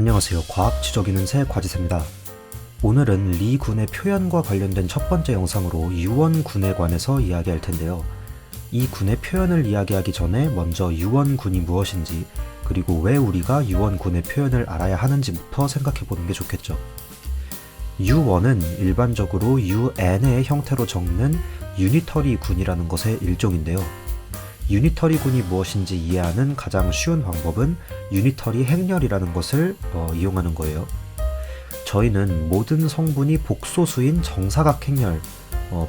안녕하세요. 과학 지적이는 새 과지새입니다. 오늘은 리 군의 표현과 관련된 첫 번째 영상으로 유원군에 관해서 이야기할 텐데요. 이 군의 표현을 이야기하기 전에 먼저 유원군이 무엇인지, 그리고 왜 우리가 유원군의 표현을 알아야 하는지부터 생각해보는 게 좋겠죠. 유원은 일반적으로 UN의 형태로 적는 유니터리 군이라는 것의 일종인데요. 유니터리 군이 무엇인지 이해하는 가장 쉬운 방법은 유니터리 행렬이라는 것을 이용하는 거예요. 저희는 모든 성분이 복소수인 정사각 행렬,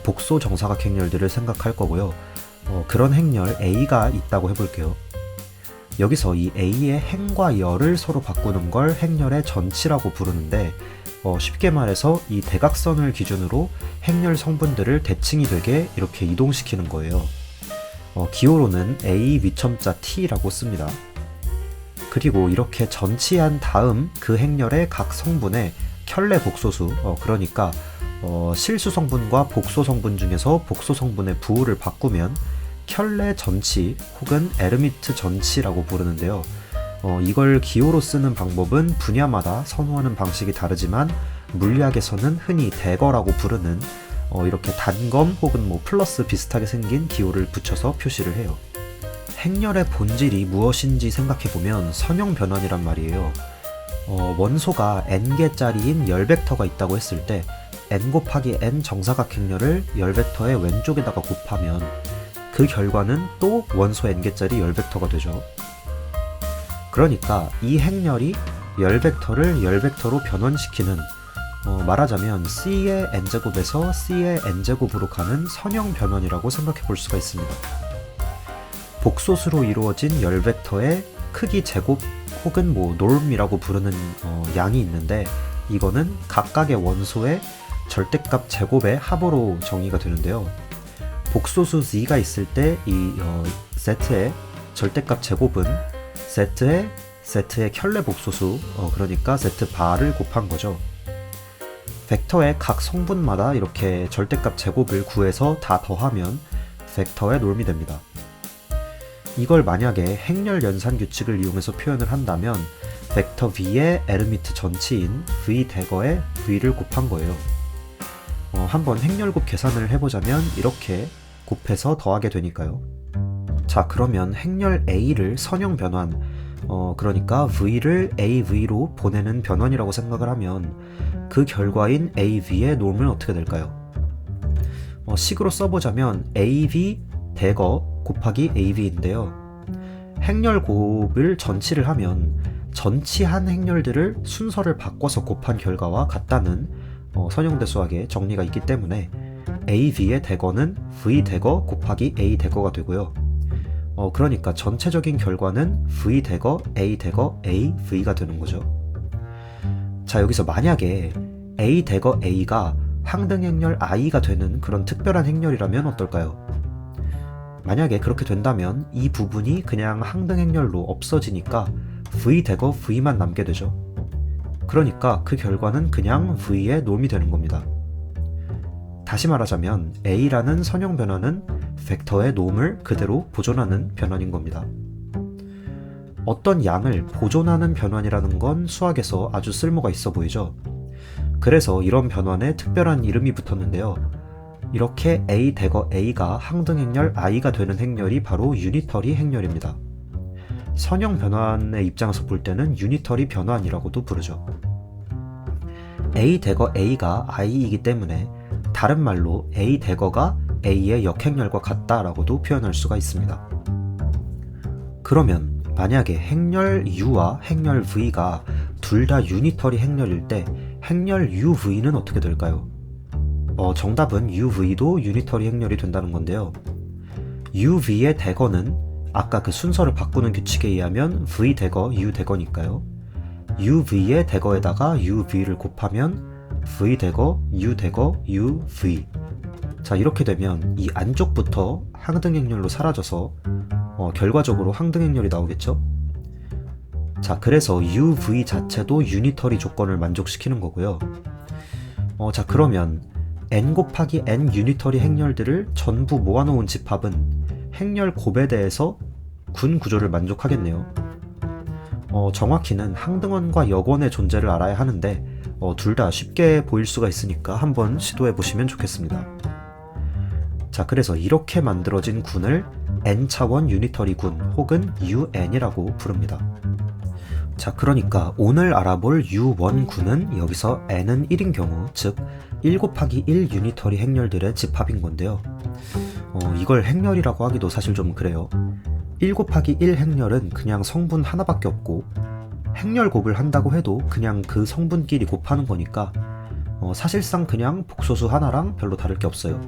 복소 정사각 행렬들을 생각할 거고요. 그런 행렬 A가 있다고 해볼게요. 여기서 이 A의 행과 열을 서로 바꾸는 걸 행렬의 전치라고 부르는데, 쉽게 말해서 이 대각선을 기준으로 행렬 성분들을 대칭이 되게 이렇게 이동시키는 거예요. 기호로는 A 위첨자 T라고 씁니다. 그리고 이렇게 전치한 다음 그 행렬의 각 성분의 켤레 복소수, 그러니까 실수 성분과 복소 성분 중에서 복소 성분의 부호를 바꾸면 켤레 전치 혹은 에르미트 전치라고 부르는데요. 이걸 기호로 쓰는 방법은 분야마다 선호하는 방식이 다르지만 물리학에서는 흔히 대거라고 부르는 이렇게 단검 혹은 플러스 비슷하게 생긴 기호를 붙여서 표시를 해요. 행렬의 본질이 무엇인지 생각해보면 선형 변환이란 말이에요. 원소가 n개짜리인 열벡터가 있다고 했을 때 n 곱하기 n 정사각 행렬을 열벡터의 왼쪽에다가 곱하면 그 결과는 또 원소 n개짜리 열벡터가 되죠. 그러니까 이 행렬이 열벡터를 열벡터로 변환시키는, 말하자면 C의 n제곱에서 C의 n제곱으로 가는 선형 변환이라고 생각해 볼 수가 있습니다. 복소수로 이루어진 열벡터의 크기 제곱 혹은 norm이라고 부르는 양이 있는데, 이거는 각각의 원소의 절대값 제곱의 합으로 정의가 되는데요. 복소수 Z가 있을 때 이 세트의 절대값 제곱은 세트의 켤레 복소수, 그러니까 세트 바를 곱한 거죠. 벡터의 각 성분마다 이렇게 절대값 제곱을 구해서 다 더하면 벡터의 norm이 됩니다. 이걸 만약에 행렬 연산 규칙을 이용해서 표현을 한다면 벡터 V의 에르미트 전치인 V 대거에 V를 곱한 거예요. 한번 행렬 곱 계산을 해보자면 이렇게 곱해서 더하게 되니까요. 자, 그러면 행렬 A를 선형 변환, 그러니까 V를 AV로 보내는 변환이라고 생각을 하면 그 결과인 AV의 norm은 어떻게 될까요? 식으로 써보자면 AV 대거 곱하기 AV인데요. 행렬 곱을 전치를 하면 전치한 행렬들을 순서를 바꿔서 곱한 결과와 같다는 선형대수학의 정리가 있기 때문에 AV의 대거는 V 대거 곱하기 A 대거가 되고요. 그러니까 전체적인 결과는 V 대거 A 대거 AV가 되는 거죠. 자, 여기서 만약에 A 대거 A가 항등행렬 I가 되는 그런 특별한 행렬이라면 어떨까요? 만약에 그렇게 된다면 이 부분이 그냥 항등행렬로 없어지니까 V 대거 V만 남게 되죠. 그러니까 그 결과는 그냥 V의 norm이 되는 겁니다. 다시 말하자면 A라는 선형 변환은 벡터의 norm을 그대로 보존하는 변환인 겁니다. 어떤 양을 보존하는 변환이라는 건 수학에서 아주 쓸모가 있어 보이죠. 그래서 이런 변환에 특별한 이름이 붙었는데요. 이렇게 A 대거 A가 항등행렬 I가 되는 행렬이 바로 유니터리 행렬입니다. 선형 변환의 입장에서 볼 때는 유니터리 변환이라고도 부르죠. A 대거 A가 I이기 때문에 다른 말로 A 대거가 A의 역행렬과 같다라고도 표현할 수가 있습니다. 그러면 만약에 행렬 U와 행렬 V가 둘 다 유니터리 행렬일 때 행렬 UV는 어떻게 될까요? 정답은 UV도 유니터리 행렬이 된다는 건데요. UV의 대거는 아까 그 순서를 바꾸는 규칙에 의하면 V 대거 U 대거니까요. UV의 대거에다가 UV를 곱하면 V 대거 U 대거 UV. 자, 이렇게 되면 이 안쪽부터 항등행렬로 사라져서 결과적으로 항등행렬이 나오겠죠? 자, 그래서 UV 자체도 유니터리 조건을 만족시키는 거고요. 자, 그러면 n 곱하기 n 유니터리 행렬들을 전부 모아놓은 집합은 행렬 곱에 대해서 군 구조를 만족하겠네요. 정확히는 항등원과 역원의 존재를 알아야 하는데 둘 다 쉽게 보일 수가 있으니까 한번 시도해 보시면 좋겠습니다. 자, 그래서 이렇게 만들어진 군을 n차원 유니터리 군 혹은 UN이라고 부릅니다. 자, 그러니까 오늘 알아볼 U1 군은 여기서 n은 1인 경우, 즉 1 곱하기 1 유니터리 행렬들의 집합인 건데요. 이걸 행렬이라고 하기도 사실 좀 그래요. 1 곱하기 1 행렬은 그냥 성분 하나밖에 없고, 행렬 곱을 한다고 해도 그냥 그 성분끼리 곱하는 거니까 사실상 그냥 복소수 하나랑 별로 다를 게 없어요.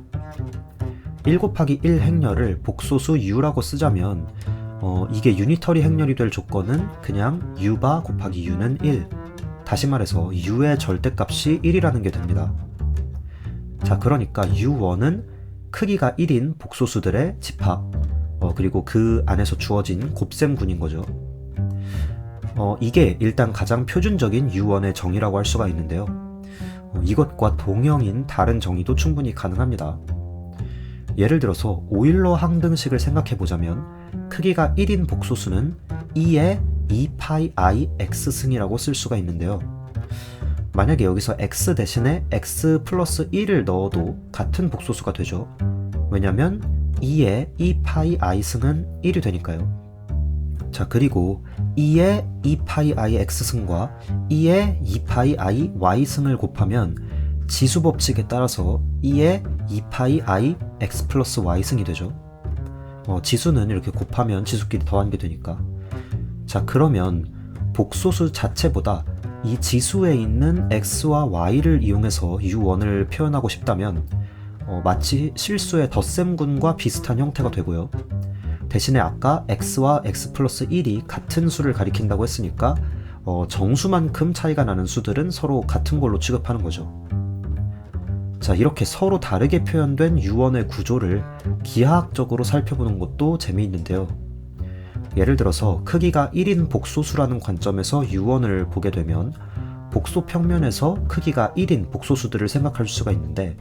1 곱하기 1 행렬을 복소수 u라고 쓰자면 이게 유니터리 행렬이 될 조건은 그냥 u바 곱하기 u는 1, 다시 말해서 u의 절대값이 1이라는 게 됩니다. 자, 그러니까 u1은 크기가 1인 복소수들의 집합, 그리고 그 안에서 주어진 곱셈군인 거죠. 이게 일단 가장 표준적인 U1의 정의라고 할 수가 있는데요. 이것과 동형인 다른 정의도 충분히 가능합니다. 예를 들어서 오일러 항등식을 생각해보자면 크기가 1인 복소수는 2의 2파이 i x승이라고 쓸 수가 있는데요. 만약에 여기서 x 대신에 x 플러스 1을 넣어도 같은 복소수가 되죠. 왜냐면 2의 2파이 i승은 1이 되니까요. 자, 그리고 2의 2파이 i x승과 2의 2파이 i y승을 곱하면 지수 법칙에 따라서 2의 2파이 i x 플러스 y승이 되죠. 지수는 이렇게 곱하면 지수끼리 더한 게 되니까. 자, 그러면 복소수 자체보다 이 지수에 있는 x와 y를 이용해서 u1을 표현하고 싶다면 마치 실수의 덧셈군과 비슷한 형태가 되고요. 대신에 아까 x와 x 플러스 1이 같은 수를 가리킨다고 했으니까 정수만큼 차이가 나는 수들은 서로 같은 걸로 취급하는 거죠. 자, 이렇게 서로 다르게 표현된 U1의 구조를 기하학적으로 살펴보는 것도 재미있는데요. 예를 들어서 크기가 1인 복소수라는 관점에서 U1을 보게 되면 복소 평면에서 크기가 1인 복소수들을 생각할 수가 있는데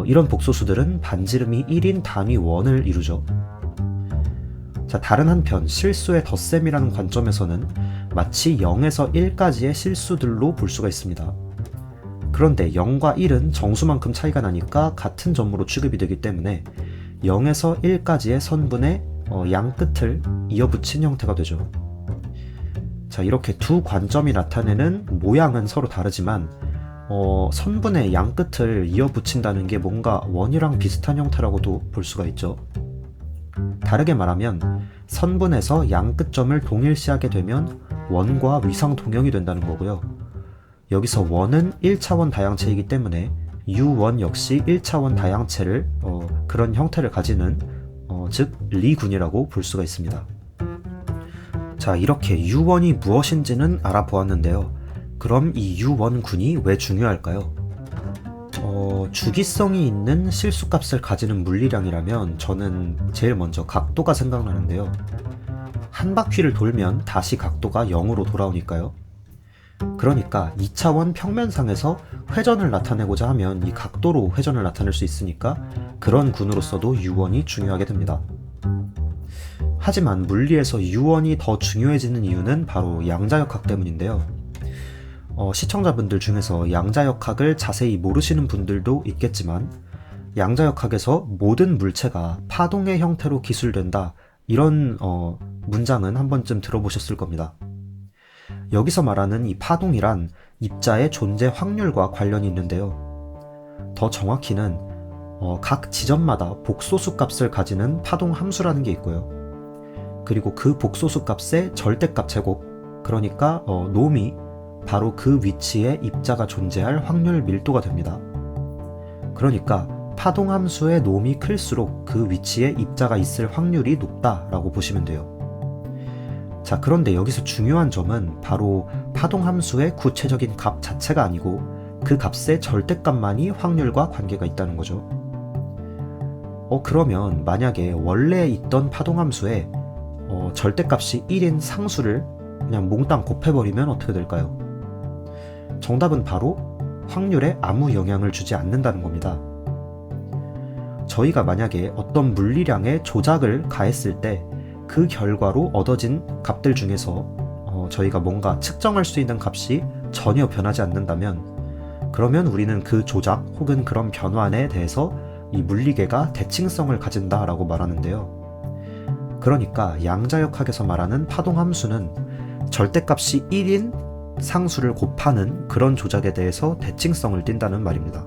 이런 복소수들은 반지름이 1인 단위 원을 이루죠. 자, 다른 한편 실수의 덧셈이라는 관점에서는 마치 0에서 1까지의 실수들로 볼 수가 있습니다. 그런데 0과 1은 정수만큼 차이가 나니까 같은 점으로 취급이 되기 때문에 0에서 1까지의 선분의 양 끝을 이어붙인 형태가 되죠. 자, 이렇게 두 관점이 나타내는 모양은 서로 다르지만 선분의 양 끝을 이어붙인다는 게 뭔가 원이랑 비슷한 형태라고도 볼 수가 있죠. 다르게 말하면 선분에서 양 끝점을 동일시하게 되면 원과 위상 동형이 된다는 거고요. 여기서 원은 1차원 다양체이기 때문에 U1 역시 1차원 다양체를 그런 형태를 가지는 즉 리군이라고 볼 수가 있습니다. 자, 이렇게 U1이 무엇인지는 알아보았는데요. 그럼 이 U1 군이 왜 중요할까요? 주기성이 있는 실수값을 가지는 물리량이라면 저는 제일 먼저 각도가 생각나는데요. 한 바퀴를 돌면 다시 각도가 0으로 돌아오니까요. 그러니까 2차원 평면상에서 회전을 나타내고자 하면 이 각도로 회전을 나타낼 수 있으니까 그런 군으로서도 U1이 중요하게 됩니다. 하지만 물리에서 U1이 더 중요해지는 이유는 바로 양자역학 때문인데요. 시청자분들 중에서 양자역학을 자세히 모르시는 분들도 있겠지만 양자역학에서 모든 물체가 파동의 형태로 기술된다, 이런 문장은 한 번쯤 들어보셨을 겁니다. 여기서 말하는 이 파동이란 입자의 존재 확률과 관련이 있는데요. 더 정확히는 각 지점마다 복소수 값을 가지는 파동 함수라는 게 있고요. 그리고 그 복소수 값의 절대값 제곱, 그러니까 놈이 바로 그 위치에 입자가 존재할 확률 밀도가 됩니다. 그러니까 파동 함수의 놈이 클수록 그 위치에 입자가 있을 확률이 높다라고 보시면 돼요. 자, 그런데 여기서 중요한 점은 바로 파동 함수의 구체적인 값 자체가 아니고 그 값의 절대값만이 확률과 관계가 있다는 거죠. 그러면 만약에 원래 있던 파동 함수에 절대값이 1인 상수를 그냥 몽땅 곱해버리면 어떻게 될까요? 정답은 바로 확률에 아무 영향을 주지 않는다는 겁니다. 저희가 만약에 어떤 물리량에 조작을 가했을 때 그 결과로 얻어진 값들 중에서 저희가 뭔가 측정할 수 있는 값이 전혀 변하지 않는다면 그러면 우리는 그 조작 혹은 그런 변환에 대해서 이 물리계가 대칭성을 가진다라고 말하는데요. 그러니까 양자역학에서 말하는 파동함수는 절대값이 1인 상수를 곱하는 그런 조작에 대해서 대칭성을 띈다는 말입니다.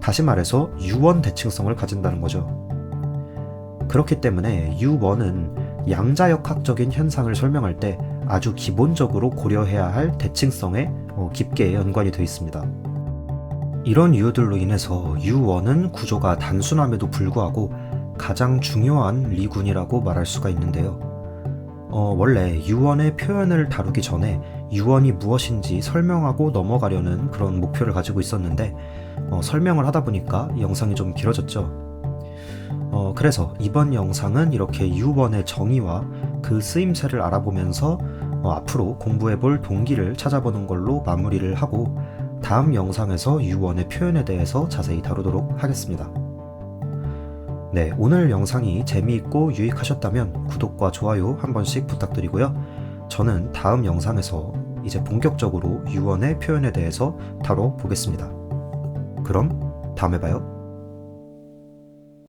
다시 말해서 U1 대칭성을 가진다는 거죠. 그렇기 때문에 U1은 양자역학적인 현상을 설명할 때 아주 기본적으로 고려해야 할 대칭성에 깊게 연관이 되어 있습니다. 이런 이유들로 인해서 U1은 구조가 단순함에도 불구하고 가장 중요한 리군이라고 말할 수가 있는데요. 원래 U1의 표현을 다루기 전에 U1이 무엇인지 설명하고 넘어가려는 그런 목표를 가지고 있었는데 설명을 하다 보니까 영상이 좀 길어졌죠. 그래서 이번 영상은 이렇게 U1의 정의와 그 쓰임새를 알아보면서 앞으로 공부해볼 동기를 찾아보는 걸로 마무리를 하고 다음 영상에서 U1의 표현에 대해서 자세히 다루도록 하겠습니다. 네, 오늘 영상이 재미있고 유익하셨다면 구독과 좋아요 한 번씩 부탁드리고요. 저는 다음 영상에서 이제 본격적으로 U1의 표현에 대해서 다뤄보겠습니다. 그럼 다음에 봐요.